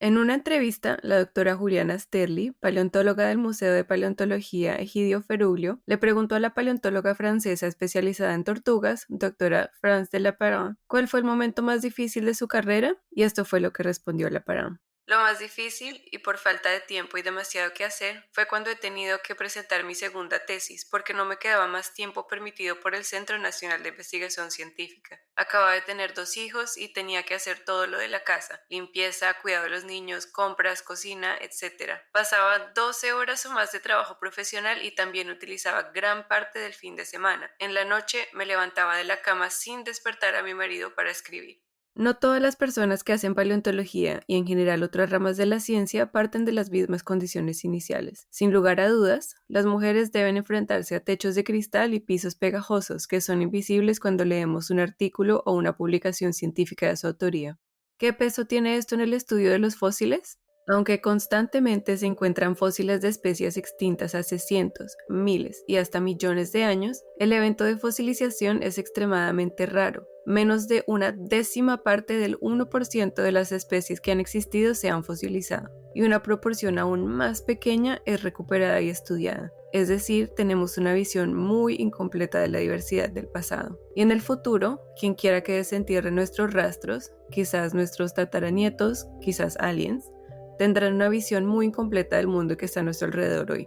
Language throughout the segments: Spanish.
En una entrevista, la doctora Juliana Sterli, paleontóloga del Museo de Paleontología Egidio Feruglio, le preguntó a la paleontóloga francesa especializada en tortugas, doctora France de Lapparent, cuál fue el momento más difícil de su carrera, y esto fue lo que respondió Lapparent. Lo más difícil, y por falta de tiempo y demasiado que hacer, fue cuando he tenido que presentar mi segunda tesis, porque no me quedaba más tiempo permitido por el Centro Nacional de Investigación Científica. Acababa de tener 2 hijos y tenía que hacer todo lo de la casa: limpieza, cuidado de los niños, compras, cocina, etc. Pasaba 12 horas o más de trabajo profesional y también utilizaba gran parte del fin de semana. En la noche me levantaba de la cama sin despertar a mi marido para escribir. No todas las personas que hacen paleontología y en general otras ramas de la ciencia parten de las mismas condiciones iniciales. Sin lugar a dudas, las mujeres deben enfrentarse a techos de cristal y pisos pegajosos que son invisibles cuando leemos un artículo o una publicación científica de su autoría. ¿Qué peso tiene esto en el estudio de los fósiles? Aunque constantemente se encuentran fósiles de especies extintas hace cientos, miles y hasta millones de años, el evento de fosilización es extremadamente raro. Menos de una décima parte del 1% de las especies que han existido se han fosilizado, y una proporción aún más pequeña es recuperada y estudiada. Es decir, tenemos una visión muy incompleta de la diversidad del pasado. Y en el futuro, quien quiera que desentierre nuestros rastros, quizás nuestros tataranietos, quizás aliens, tendrán una visión muy incompleta del mundo que está a nuestro alrededor hoy.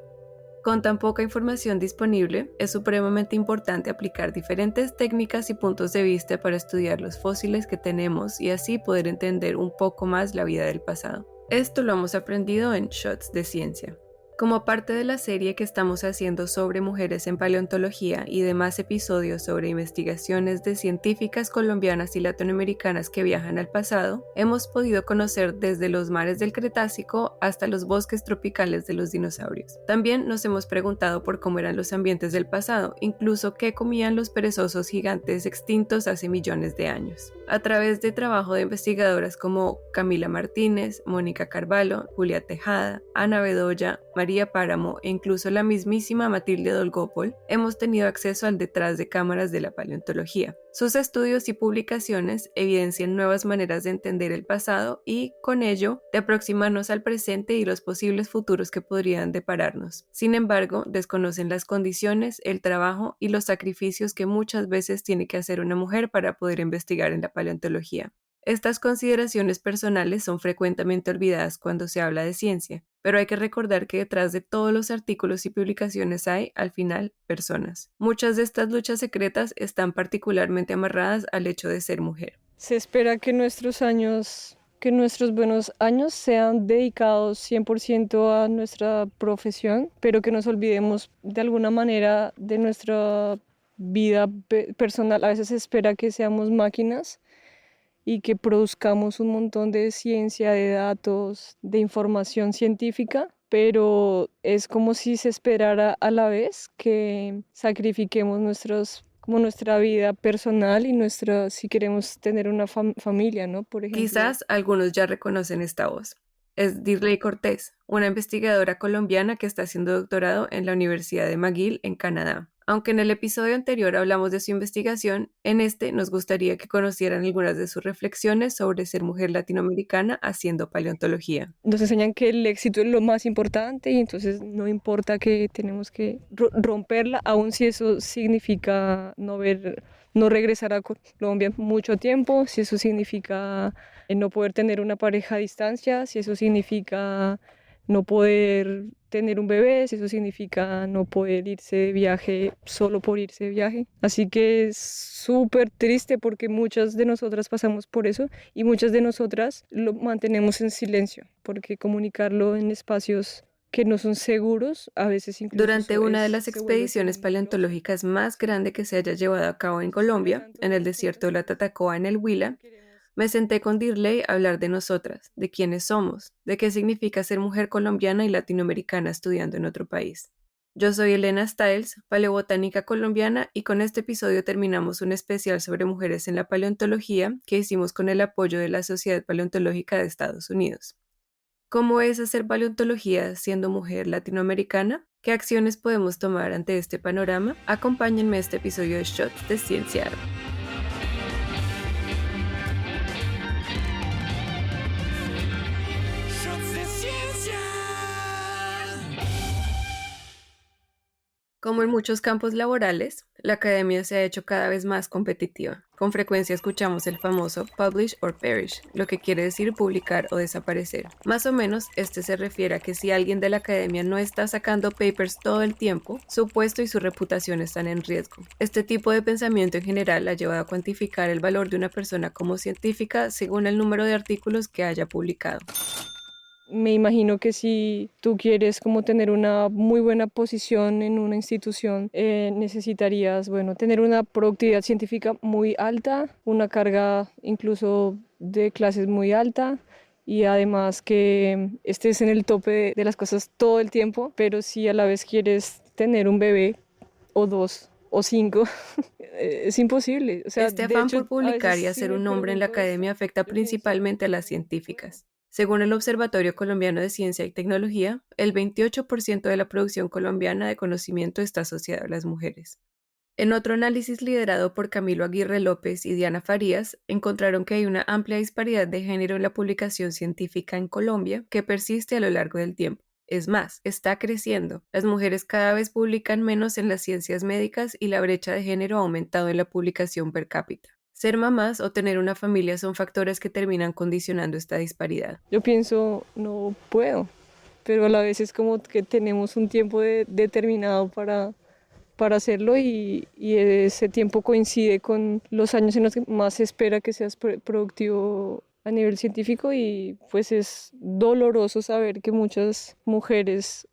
Con tan poca información disponible, es supremamente importante aplicar diferentes técnicas y puntos de vista para estudiar los fósiles que tenemos y así poder entender un poco más la vida del pasado. Esto lo hemos aprendido en Shots de Ciencia. Como parte de la serie que estamos haciendo sobre mujeres en paleontología y demás episodios sobre investigaciones de científicas colombianas y latinoamericanas que viajan al pasado, hemos podido conocer desde los mares del Cretácico hasta los bosques tropicales de los dinosaurios. También nos hemos preguntado por cómo eran los ambientes del pasado, incluso qué comían los perezosos gigantes extintos hace millones de años. A través de trabajo de investigadoras como Camila Martínez, Mónica Carvalho, Julia Tejada, Ana Bedoya, María Páramo e incluso la mismísima Matilde Dolgopol, hemos tenido acceso al detrás de cámaras de la paleontología. Sus estudios y publicaciones evidencian nuevas maneras de entender el pasado y, con ello, de aproximarnos al presente y los posibles futuros que podrían depararnos. Sin embargo, desconocen las condiciones, el trabajo y los sacrificios que muchas veces tiene que hacer una mujer para poder investigar en la paleontología. Estas consideraciones personales son frecuentemente olvidadas cuando se habla de ciencia, pero hay que recordar que detrás de todos los artículos y publicaciones hay, al final, personas. Muchas de estas luchas secretas están particularmente amarradas al hecho de ser mujer. Se espera que nuestros buenos años sean dedicados 100% a nuestra profesión, pero que nos olvidemos de alguna manera de nuestra vida personal. A veces se espera que seamos máquinas y que produzcamos un montón de ciencia, de datos, de información científica, pero es como si se esperara a la vez que sacrifiquemos como nuestra vida personal y si queremos tener una familia, ¿no? Por ejemplo. Quizás algunos ya reconocen esta voz. Es Dirley Cortés, una investigadora colombiana que está haciendo doctorado en la Universidad de McGill en Canadá. Aunque en el episodio anterior hablamos de su investigación, en este nos gustaría que conocieran algunas de sus reflexiones sobre ser mujer latinoamericana haciendo paleontología. Nos enseñan que el éxito es lo más importante y entonces no importa que tenemos que romperla, aun si eso significa no regresar a Colombia mucho tiempo, si eso significa no poder tener una pareja a distancia, si eso significa no poder tener un bebé, si eso significa no poder irse de viaje solo por irse de viaje. Así que es súper triste porque muchas de nosotras pasamos por eso y muchas de nosotras lo mantenemos en silencio, porque comunicarlo en espacios que no son seguros, a veces incluso Durante una de las expediciones paleontológicas más grandes que se haya llevado a cabo en Colombia, en el desierto de la Tatacoa en el Huila, me senté con Dirley a hablar de nosotras, de quiénes somos, de qué significa ser mujer colombiana y latinoamericana estudiando en otro país. Yo soy Elena Stiles, paleobotánica colombiana, y con este episodio terminamos un especial sobre mujeres en la paleontología que hicimos con el apoyo de la Sociedad Paleontológica de Estados Unidos. ¿Cómo es hacer paleontología siendo mujer latinoamericana? ¿Qué acciones podemos tomar ante este panorama? Acompáñenme a este episodio de Shots de Ciencia. Como en muchos campos laborales, la academia se ha hecho cada vez más competitiva. Con frecuencia escuchamos el famoso publish or perish, lo que quiere decir publicar o desaparecer. Más o menos, este se refiere a que si alguien de la academia no está sacando papers todo el tiempo, su puesto y su reputación están en riesgo. Este tipo de pensamiento en general ha llevado a cuantificar el valor de una persona como científica según el número de artículos que haya publicado. Me imagino que si tú quieres como tener una muy buena posición en una institución, necesitarías, bueno, tener una productividad científica muy alta, una carga incluso de clases muy alta y además que estés en el tope de las cosas todo el tiempo, pero si a la vez quieres tener un bebé o dos o cinco, es imposible. O sea, Este de afán hecho, por a publicar veces y sí hacer me un nombre en la pregunto eso. academia afecta Yo pienso, principalmente a las bueno. científicas. Según el Observatorio Colombiano de Ciencia y Tecnología, el 28% de la producción colombiana de conocimiento está asociada a las mujeres. En otro análisis liderado por Camilo Aguirre López y Diana Farías, encontraron que hay una amplia disparidad de género en la publicación científica en Colombia que persiste a lo largo del tiempo. Es más, está creciendo. Las mujeres cada vez publican menos en las ciencias médicas y la brecha de género ha aumentado en la publicación per cápita. Ser mamás o tener una familia son factores que terminan condicionando esta disparidad. Yo pienso, no puedo, pero a la vez es como que tenemos un tiempo determinado para hacerlo y ese tiempo coincide con los años en los que más se espera que seas productivo a nivel científico y pues es doloroso saber que muchas mujeres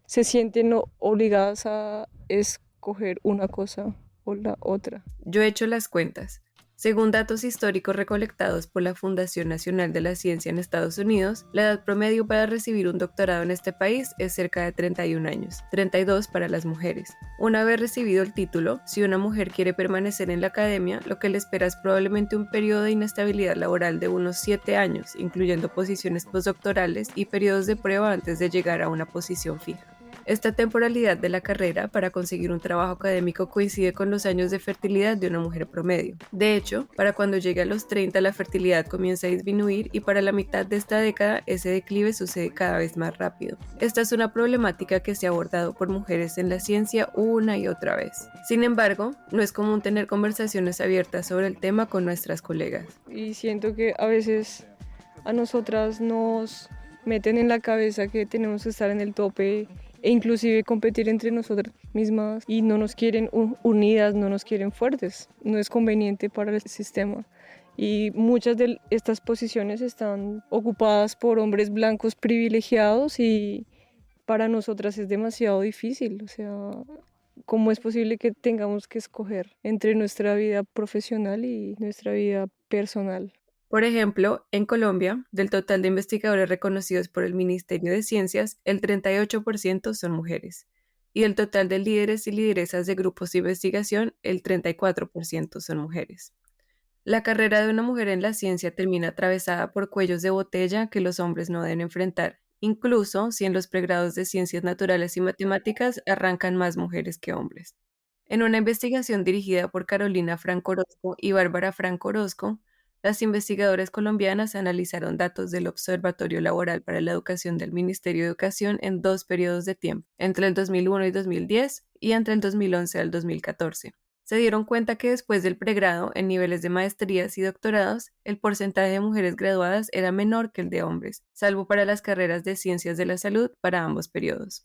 se sienten obligadas a escoger una cosa o la otra. Yo he hecho las cuentas. Según datos históricos recolectados por la Fundación Nacional de la Ciencia en Estados Unidos, la edad promedio para recibir un doctorado en este país es cerca de 31 años, 32 para las mujeres. Una vez recibido el título, si una mujer quiere permanecer en la academia, lo que le espera es probablemente un periodo de inestabilidad laboral de unos 7 años, incluyendo posiciones postdoctorales y periodos de prueba antes de llegar a una posición fija. Esta temporalidad de la carrera para conseguir un trabajo académico coincide con los años de fertilidad de una mujer promedio. De hecho, para cuando llegue a los 30 la fertilidad comienza a disminuir y para la mitad de esta década ese declive sucede cada vez más rápido. Esta es una problemática que se ha abordado por mujeres en la ciencia una y otra vez. Sin embargo, no es común tener conversaciones abiertas sobre el tema con nuestras colegas. Y siento que a veces a nosotras nos meten en la cabeza que tenemos que estar en el tope e inclusive competir entre nosotras mismas y no nos quieren unidas, no nos quieren fuertes. No es conveniente para el sistema. Y muchas de estas posiciones están ocupadas por hombres blancos privilegiados y para nosotras es demasiado difícil. O sea, ¿cómo es posible que tengamos que escoger entre nuestra vida profesional y nuestra vida personal? Por ejemplo, en Colombia, del total de investigadores reconocidos por el Ministerio de Ciencias, el 38% son mujeres. Y del total de líderes y lideresas de grupos de investigación, el 34% son mujeres. La carrera de una mujer en la ciencia termina atravesada por cuellos de botella que los hombres no deben enfrentar, incluso si en los pregrados de ciencias naturales y matemáticas arrancan más mujeres que hombres. En una investigación dirigida por Carolina Franco Orozco y Bárbara Franco Orozco, las investigadoras colombianas analizaron datos del Observatorio Laboral para la Educación del Ministerio de Educación en dos periodos de tiempo, entre el 2001 y 2010 y entre el 2011 al 2014. Se dieron cuenta que después del pregrado, en niveles de maestrías y doctorados, el porcentaje de mujeres graduadas era menor que el de hombres, salvo para las carreras de ciencias de la salud para ambos periodos.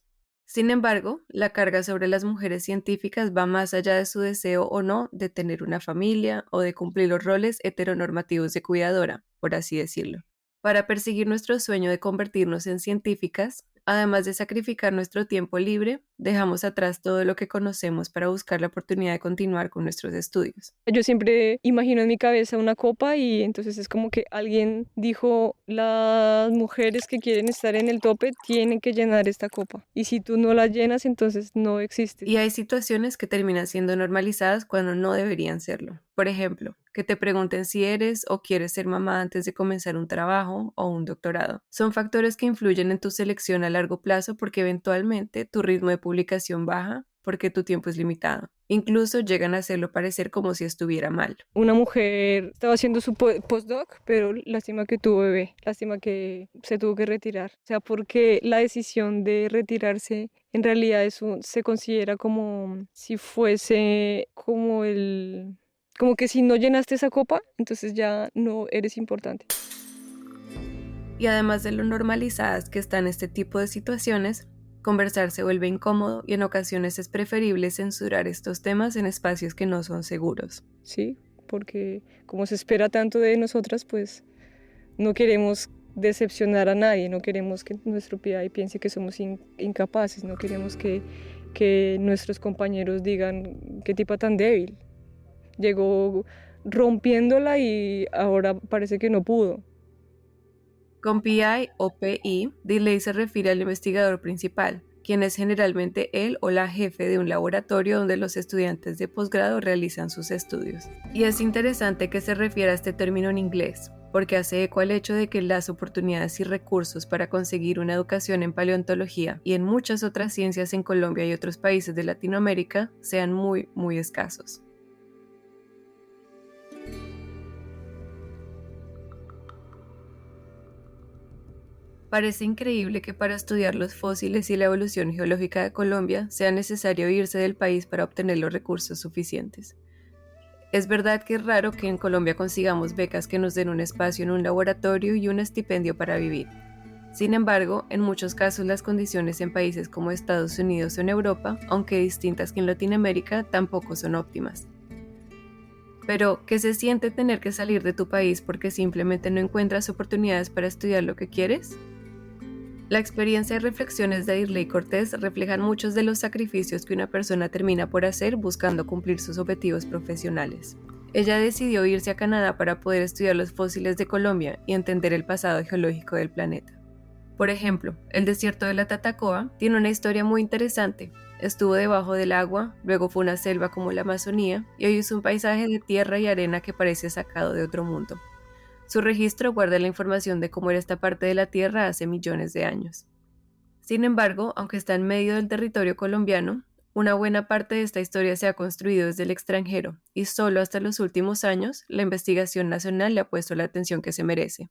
Sin embargo, la carga sobre las mujeres científicas va más allá de su deseo o no de tener una familia o de cumplir los roles heteronormativos de cuidadora, por así decirlo. Para perseguir nuestro sueño de convertirnos en científicas, además de sacrificar nuestro tiempo libre, dejamos atrás todo lo que conocemos para buscar la oportunidad de continuar con nuestros estudios. Yo siempre imagino en mi cabeza una copa y entonces es como que alguien dijo, las mujeres que quieren estar en el tope tienen que llenar esta copa. Y si tú no la llenas, entonces no existes. Y hay situaciones que terminan siendo normalizadas cuando no deberían serlo. Por ejemplo, que te pregunten si eres o quieres ser mamá antes de comenzar un trabajo o un doctorado. Son factores que influyen en tu selección a largo plazo porque eventualmente tu ritmo de publicación baja, porque tu tiempo es limitado. Incluso llegan a hacerlo parecer como si estuviera mal. Una mujer estaba haciendo su postdoc, pero lástima que tuvo bebé, lástima que se tuvo que retirar. O sea, porque la decisión de retirarse en realidad se considera como si fuese como que si no llenaste esa copa, entonces ya no eres importante. Y además de lo normalizadas que están este tipo de situaciones, conversar se vuelve incómodo y en ocasiones es preferible censurar estos temas en espacios que no son seguros. Sí, porque como se espera tanto de nosotras, pues no queremos decepcionar a nadie, no queremos que nuestro PI piense que somos incapaces, no queremos que nuestros compañeros digan qué tipa tan débil. Llegó rompiéndola y ahora parece que no pudo. Con PI o PI, delay se refiere al investigador principal, quien es generalmente él o la jefe de un laboratorio donde los estudiantes de posgrado realizan sus estudios. Y es interesante que se refiera a este término en inglés, porque hace eco al hecho de que las oportunidades y recursos para conseguir una educación en paleontología y en muchas otras ciencias en Colombia y otros países de Latinoamérica sean muy, muy escasos. Parece increíble que para estudiar los fósiles y la evolución geológica de Colombia sea necesario irse del país para obtener los recursos suficientes. Es verdad que es raro que en Colombia consigamos becas que nos den un espacio en un laboratorio y un estipendio para vivir. Sin embargo, en muchos casos las condiciones en países como Estados Unidos o en Europa, aunque distintas que en Latinoamérica, tampoco son óptimas. Pero, ¿qué se siente tener que salir de tu país porque simplemente no encuentras oportunidades para estudiar lo que quieres? La experiencia y reflexiones de Dirley Cortés reflejan muchos de los sacrificios que una persona termina por hacer buscando cumplir sus objetivos profesionales. Ella decidió irse a Canadá para poder estudiar los fósiles de Colombia y entender el pasado geológico del planeta. Por ejemplo, el desierto de la Tatacoa tiene una historia muy interesante. Estuvo debajo del agua, luego fue una selva como la Amazonía y hoy es un paisaje de tierra y arena que parece sacado de otro mundo. Su registro guarda la información de cómo era esta parte de la Tierra hace millones de años. Sin embargo, aunque está en medio del territorio colombiano, una buena parte de esta historia se ha construido desde el extranjero y solo hasta los últimos años la investigación nacional le ha puesto la atención que se merece.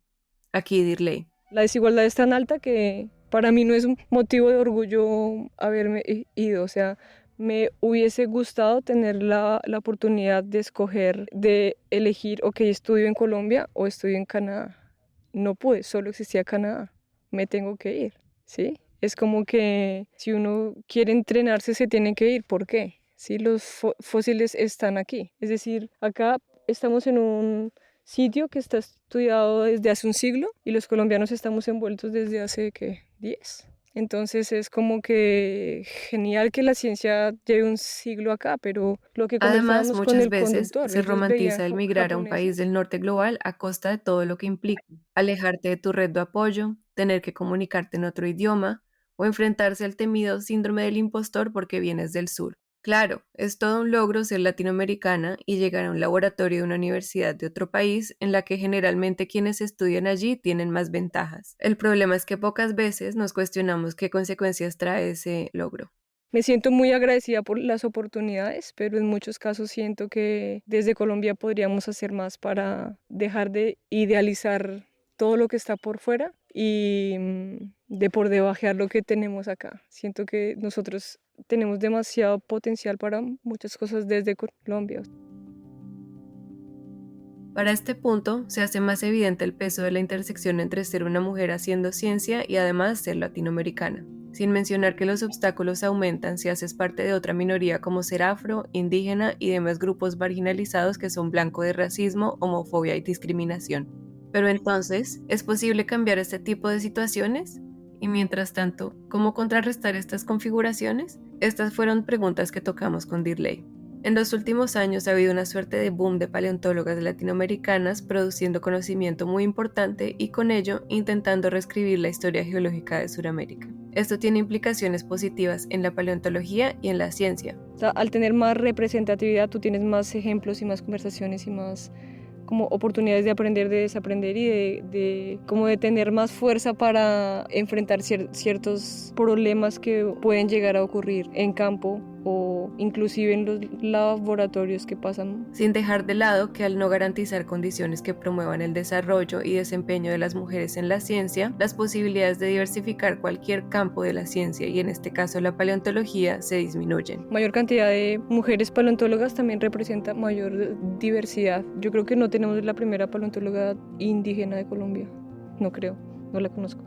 Aquí Dirley. La desigualdad es tan alta que para mí no es un motivo de orgullo haberme ido, o sea, me hubiese gustado tener la oportunidad de escoger, de elegir, ok, estudio en Colombia o estudio en Canadá. No pude, solo existía Canadá. Me tengo que ir, ¿sí? Es como que si uno quiere entrenarse se tiene que ir. ¿Por qué? Sí, los fósiles están aquí. Es decir, acá estamos en un sitio que está estudiado desde hace un siglo y los colombianos estamos envueltos desde hace, ¿qué? 10. Entonces es como que genial que la ciencia lleve un siglo acá, pero lo que Además, conversábamos con muchas el veces conductor, se ellos veían romantiza el migrar a un país japoneses. del norte global a costa de todo lo que implica, alejarte de tu red de apoyo, tener que comunicarte en otro idioma o enfrentarse al temido síndrome del impostor porque vienes del sur. Claro, es todo un logro ser latinoamericana y llegar a un laboratorio de una universidad de otro país en la que generalmente quienes estudian allí tienen más ventajas. El problema es que pocas veces nos cuestionamos qué consecuencias trae ese logro. Me siento muy agradecida por las oportunidades, pero en muchos casos siento que desde Colombia podríamos hacer más para dejar de idealizar todo lo que está por fuera y de por debajear lo que tenemos acá. Siento que nosotros tenemos demasiado potencial para muchas cosas desde Colombia. Para este punto, se hace más evidente el peso de la intersección entre ser una mujer haciendo ciencia y además ser latinoamericana, sin mencionar que los obstáculos aumentan si haces parte de otra minoría como ser afro, indígena y demás grupos marginalizados que son blanco de racismo, homofobia y discriminación. Pero entonces, ¿es posible cambiar este tipo de situaciones? Y mientras tanto, ¿cómo contrarrestar estas configuraciones? Estas fueron preguntas que tocamos con Dirley. En los últimos años ha habido una suerte de boom de paleontólogas latinoamericanas produciendo conocimiento muy importante y con ello intentando reescribir la historia geológica de Sudamérica. Esto tiene implicaciones positivas en la paleontología y en la ciencia. O sea, al tener más representatividad, tú tienes más ejemplos y más conversaciones y más como oportunidades de aprender, de desaprender y como de tener más fuerza para enfrentar ciertos problemas que pueden llegar a ocurrir en campo o inclusive en los laboratorios que pasan. Sin dejar de lado que al no garantizar condiciones que promuevan el desarrollo y desempeño de las mujeres en la ciencia, las posibilidades de diversificar cualquier campo de la ciencia, y en este caso la paleontología, se disminuyen. Mayor cantidad de mujeres paleontólogas también representa mayor diversidad. Yo creo que no tenemos la primera paleontóloga indígena de Colombia, no creo, no la conozco.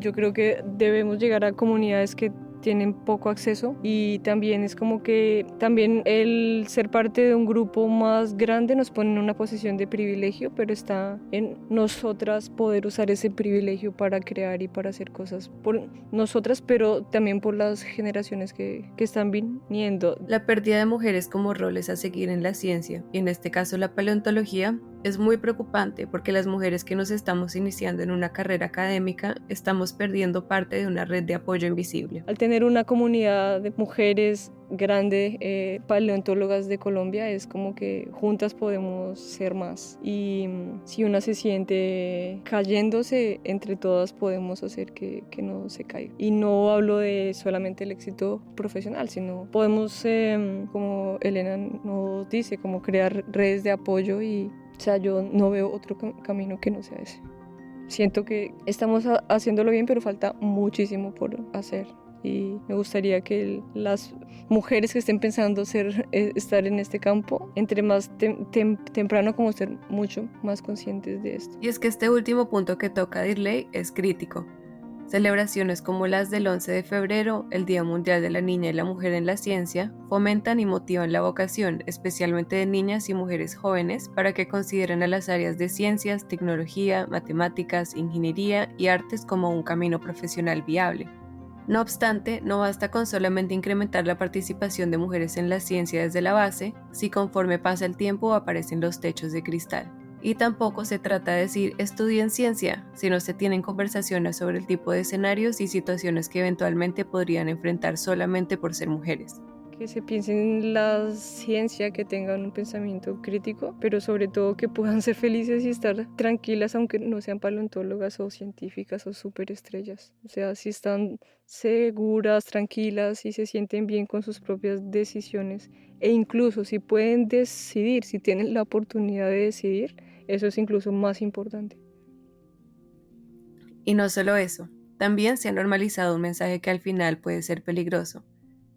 Yo creo que debemos llegar a comunidades que tienen poco acceso, y también es como que también el ser parte de un grupo más grande nos pone en una posición de privilegio, pero está en nosotras poder usar ese privilegio para crear y para hacer cosas por nosotras, pero también por las generaciones que están viniendo. La pérdida de mujeres como roles a seguir en la ciencia, y en este caso la paleontología, es muy preocupante porque las mujeres que nos estamos iniciando en una carrera académica estamos perdiendo parte de una red de apoyo invisible. Al tener una comunidad de mujeres grande, paleontólogas de Colombia, es como que juntas podemos ser más, y si una se siente cayéndose, entre todas podemos hacer que no se caiga. Y no hablo de solamente el éxito profesional, sino podemos, como Elena nos dice, como crear redes de apoyo, y o sea, yo no veo otro camino que no sea ese. Siento que estamos haciéndolo bien, pero falta muchísimo por hacer. Y me gustaría que las mujeres que estén pensando estar en este campo, entre más temprano, como ser mucho más conscientes de esto. Y es que este último punto que toca Dirley es crítico. Celebraciones como las del 11 de febrero, el Día Mundial de la Niña y la Mujer en la Ciencia, fomentan y motivan la vocación, especialmente de niñas y mujeres jóvenes, para que consideren a las áreas de ciencias, tecnología, matemáticas, ingeniería y artes como un camino profesional viable. No obstante, no basta con solamente incrementar la participación de mujeres en la ciencia desde la base, si conforme pasa el tiempo aparecen los techos de cristal. Y tampoco se trata de decir estudien ciencia, sino se tienen conversaciones sobre el tipo de escenarios y situaciones que eventualmente podrían enfrentar solamente por ser mujeres. Que se piensen en la ciencia, que tengan un pensamiento crítico, pero sobre todo que puedan ser felices y estar tranquilas, aunque no sean paleontólogas o científicas o superestrellas. O sea, si están seguras, tranquilas y se sienten bien con sus propias decisiones, e incluso si pueden decidir, si tienen la oportunidad de decidir, eso es incluso más importante. Y no solo eso, también se ha normalizado un mensaje que al final puede ser peligroso.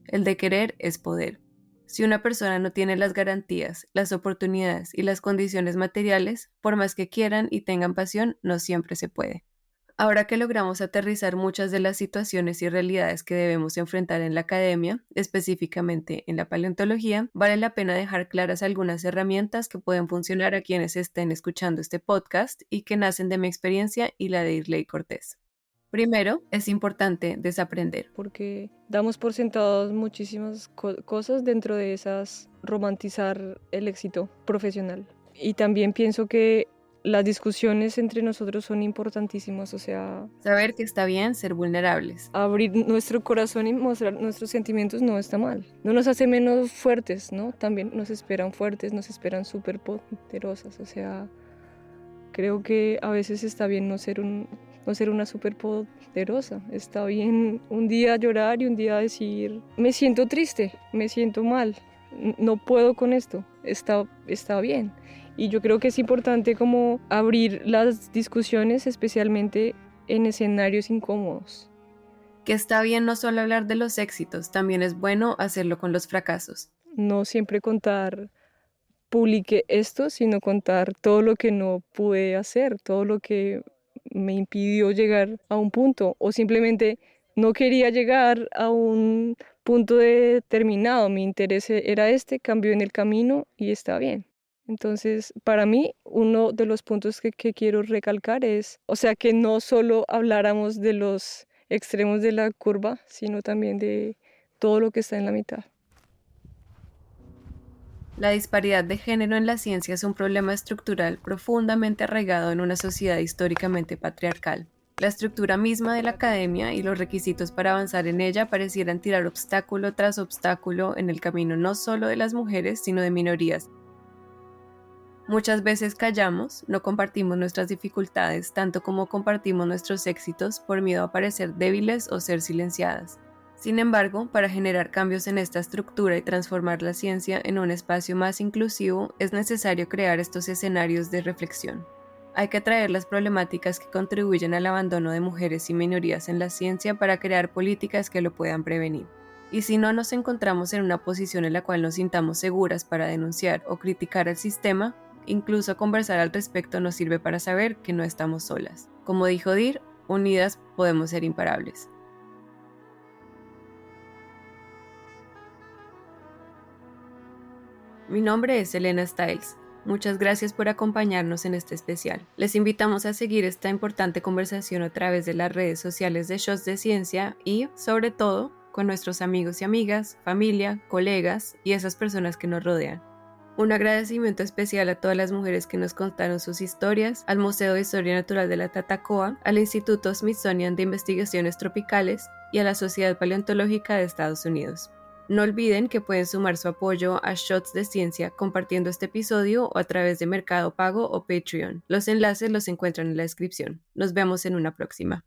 El de querer es poder. Si una persona no tiene las garantías, las oportunidades y las condiciones materiales, por más que quieran y tengan pasión, no siempre se puede. Ahora que logramos aterrizar muchas de las situaciones y realidades que debemos enfrentar en la academia, específicamente en la paleontología, vale la pena dejar claras algunas herramientas que pueden funcionar a quienes estén escuchando este podcast y que nacen de mi experiencia y la de Irley Cortés. Primero, es importante desaprender. Porque damos por sentados muchísimas cosas, dentro de esas romantizar el éxito profesional. Y también pienso que las discusiones entre nosotros son importantísimas, o sea, saber que está bien ser vulnerables. Abrir nuestro corazón y mostrar nuestros sentimientos no está mal. No nos hace menos fuertes, ¿no? También nos esperan fuertes, nos esperan súper poderosas, o sea, creo que a veces está bien no ser una superpoderosa. Está bien un día llorar y un día decir, me siento triste, me siento mal, no puedo con esto. Está bien. Y yo creo que es importante como abrir las discusiones, especialmente en escenarios incómodos. Que está bien no solo hablar de los éxitos, también es bueno hacerlo con los fracasos. No siempre publiqué esto, sino contar todo lo que no pude hacer, todo lo que me impidió llegar a un punto, o simplemente no quería llegar a un punto determinado. Mi interés era cambió en el camino y está bien. Entonces, para mí, uno de los puntos que quiero recalcar es, o sea, que no solo habláramos de los extremos de la curva, sino también de todo lo que está en la mitad. La disparidad de género en la ciencia es un problema estructural profundamente arraigado en una sociedad históricamente patriarcal. La estructura misma de la academia y los requisitos para avanzar en ella parecieran tirar obstáculo tras obstáculo en el camino no solo de las mujeres, sino de minorías. Muchas veces callamos, no compartimos nuestras dificultades, tanto como compartimos nuestros éxitos por miedo a parecer débiles o ser silenciadas. Sin embargo, para generar cambios en esta estructura y transformar la ciencia en un espacio más inclusivo, es necesario crear estos escenarios de reflexión. Hay que atraer las problemáticas que contribuyen al abandono de mujeres y minorías en la ciencia para crear políticas que lo puedan prevenir. Y si no nos encontramos en una posición en la cual nos sintamos seguras para denunciar o criticar el sistema, incluso conversar al respecto nos sirve para saber que no estamos solas. Como dijo Dir, unidas podemos ser imparables. Mi nombre es Elena Stiles. Muchas gracias por acompañarnos en este especial. Les invitamos a seguir esta importante conversación a través de las redes sociales de Shots de Ciencia y, sobre todo, con nuestros amigos y amigas, familia, colegas y esas personas que nos rodean. Un agradecimiento especial a todas las mujeres que nos contaron sus historias, al Museo de Historia Natural de la Tatacoa, al Instituto Smithsonian de Investigaciones Tropicales y a la Sociedad Paleontológica de Estados Unidos. No olviden que pueden sumar su apoyo a Shots de Ciencia compartiendo este episodio o a través de Mercado Pago o Patreon. Los enlaces los encuentran en la descripción. Nos vemos en una próxima.